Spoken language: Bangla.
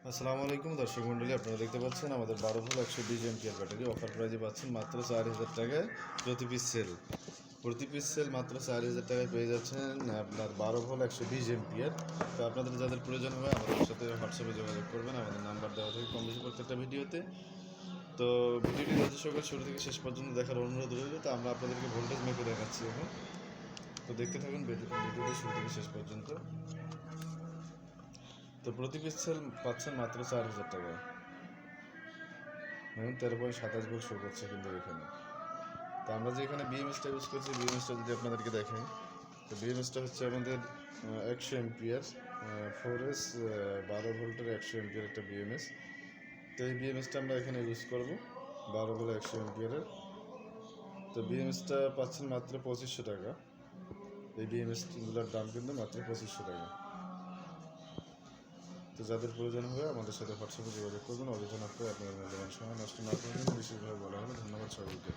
আসসালামু আলাইকুম দর্শক মণ্ডলী, আপনারা দেখতে পাচ্ছেন আমাদের 12 ভোল্ট 120 এমপিআর ব্যাটারি অফার প্রাইজে পাচ্ছেন মাত্র 4000 টাকায় প্রতি পিস সেল মাত্র 4000 টাকায় পেয়ে যাচ্ছেন আপনার 12 ভোল্ট 120 এমপিআর। তো আপনাদের যাদের প্রয়োজন হবে আমাদের সাথে হোয়াটসঅ্যাপে যোগাযোগ করবেন, আমাদের নাম্বার দেওয়া থাকে কম বেশি প্রত্যেকটা ভিডিওতে। তো ভিডিওটি দর্শকের শুরু থেকে শেষ পর্যন্ত দেখার অনুরোধ রইল। তো আমরা আপনাদেরকে ভোল্টেজ মেপে দেখাচ্ছি এখন। তো দেখতে থাকুন ভিডিওটি শুরু থেকে শেষ পর্যন্ত। তো প্রতি পিস সেল পাচ্ছেন মাত্র 4000 টাকায়। দেখুন 13.27 ভোল্ট শো করছে কিন্তু এখানে। তো আমরা যে এখানে বিএমএসটা ইউজ করছি, বিএমএসটা যদি আপনাদেরকে দেখাই, তো বিএমএসটা হচ্ছে আমাদের 100 এমপিআর 4S 12 ভোল্টের 100 এমপিআর একটা বিএমএস। তো এই বিএমএসটা আমরা এখানে ইউজ করব 12 ভোল্ট 100 এমপিআরের। তো বিএমএসটা পাচ্ছেন মাত্র 2500 টাকা। এই বিএমএসগুলোর দাম কিন্তু মাত্র 2500 টাকা। তো যাদের প্রয়োজন হবে আমাদের সাথে হোয়াটসঅ্যাপে যোগাযোগ করবেন। অযথা না করে আপনাদের মূল্যবান সময় নষ্ট না করবেন, বিশেষভাবে বলা হলো। ধন্যবাদ সকলকে।